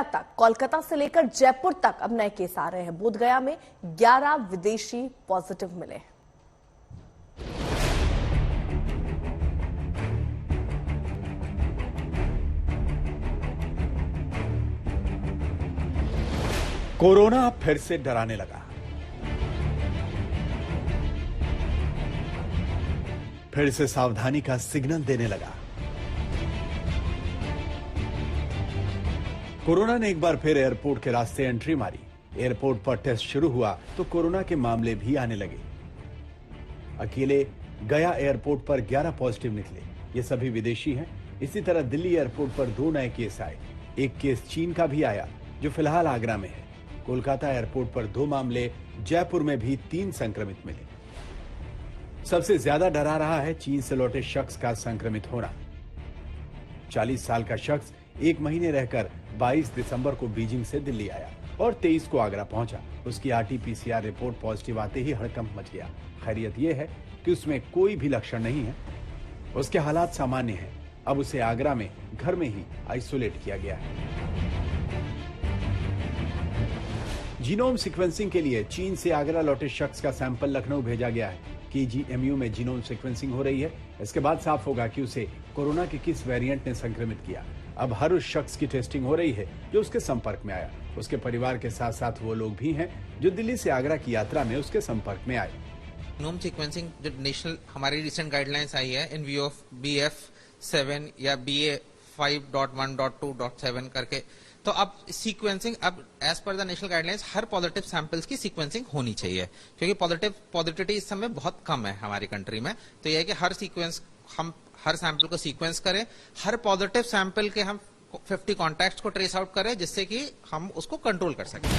तक, कोलकाता से लेकर जयपुर तक अब नए केस आ रहे हैं। बोधगया में 11 विदेशी पॉजिटिव मिले हैं। कोरोना अब फिर से डराने लगा। फिर से सावधानी का सिग्नल देने लगा। कोरोना ने एक बार फिर एयरपोर्ट के रास्ते एंट्री मारी। एयरपोर्ट पर टेस्ट शुरू हुआ तो कोरोना के मामले भी आने लगे। अकेले गया एयरपोर्ट पर 11 पॉजिटिव निकले। ये सभी विदेशी हैं। इसी तरह दिल्ली एयरपोर्ट पर 2 नए केस आए। एक केस चीन का भी आया, जो फिलहाल आगरा में है। कोलकाता एयरपोर्ट पर 2 मामले, जयपुर में भी 3 संक्रमित मिले। सबसे ज्यादा डरा रहा है चीन से लौटे शख्स का संक्रमित होना। 40 साल का शख्स 1 महीने रहकर 22 दिसंबर को बीजिंग से दिल्ली आया और 23 को आगरा पहुंचा। उसकी RT-PCR रिपोर्ट पॉजिटिव आते ही हड़कंप मच गया। खैरियत यह है कि उसमें कोई भी लक्षण नहीं है। उसके हालात सामान्य हैं। अब उसे आगरा में घर में ही आइसोलेट किया गया है। जीनोम सीक्वेंसिंग के लिए चीन से आगरा लौटे शख्स का सैंपल लखनऊ भेजा गया है। KGMU में जीनोम सीक्वेंसिंग हो रही है। इसके बाद साफ होगा कि उसे कोरोना के किस वेरिएंट ने संक्रमित किया। अब हर उस शख्स की टेस्टिंग हो रही है जो उसके संपर्क में आया। उसके परिवार के साथ साथ वो लोग भी हैं जो दिल्ली से आगरा की यात्रा में उसके संपर्क में आए। जीनोम सीक्वेंसिंग जो नेशनल हमारी रिसेंट गाइडलाइंस आई है इन व्यू ऑफ BF7 या BA5.1.2.7 करके, तो अब सीक्वेंसिंग अब as per the national guidelines हर पॉजिटिव सैंपल्स की सीक्वेंसिंग होनी चाहिए, क्योंकि पॉजिटिविटी इस समय बहुत कम है हमारी कंट्री में। तो यह है कि हम हर सैंपल को सीक्वेंस करें, हर पॉजिटिव सैंपल के हम 50 कॉन्टैक्ट्स को ट्रेस आउट करें, जिससे कि हम उसको कंट्रोल कर सकें।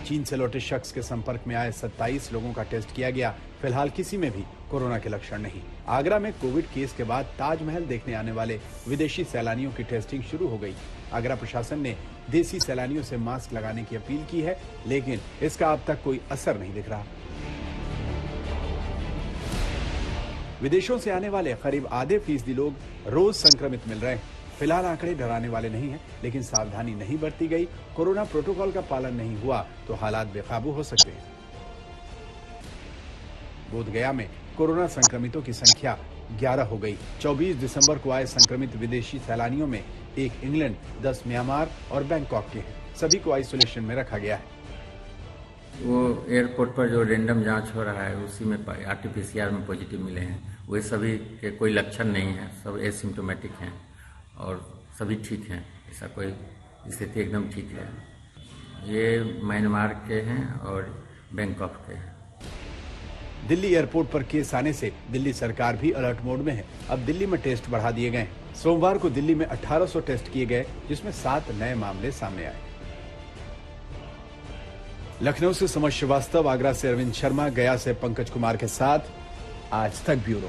चीन से लौटे शख्स के संपर्क में आए 27 लोगों का टेस्ट किया गया। फिलहाल किसी में भी कोरोना के लक्षण नहीं। आगरा में कोविड केस के बाद ताजमहल देखने आने वाले विदेशी सैलानियों की टेस्टिंग शुरू हो गई। आगरा प्रशासन ने देसी सैलानियों से मास्क लगाने की अपील की है, लेकिन इसका अब तक कोई असर नहीं दिख रहा। विदेशों से आने वाले करीब आधे फीसदी लोग रोज संक्रमित मिल रहे हैं। फिलहाल आंकड़े डराने वाले नहीं हैं, लेकिन सावधानी नहीं बरती गई, कोरोना प्रोटोकॉल का पालन नहीं हुआ तो हालात बेकाबू हो सकते हैं। बोधगया में कोरोना संक्रमितों की संख्या 11 हो गई। 24 दिसंबर को आए संक्रमित विदेशी सैलानियों में 1 इंग्लैंड, 10 म्यांमार और बैंकॉक के हैं। सभी को आइसोलेशन में रखा गया है। वो एयरपोर्ट पर जो रैंडम जांच हो रहा है उसी में RT-PCR में पॉजिटिव मिले हैं। वे सभी के कोई लक्षण नहीं है, सब एसिम्टोमेटिक हैं और सभी ठीक हैं। ऐसा कोई स्थिति एकदम ठीक है। ये म्यांमार के हैं और बैंकॉक के हैं। दिल्ली एयरपोर्ट पर केस आने से दिल्ली सरकार भी अलर्ट मोड में है। अब दिल्ली में टेस्ट बढ़ा दिए गए। सोमवार को दिल्ली में 1800 टेस्ट किए गए, जिसमें 7 नए मामले सामने आए। लखनऊ से समर श्रीवास्तव, आगरा से अरविंद शर्मा, गया से पंकज कुमार के साथ आज तक ब्यूरो।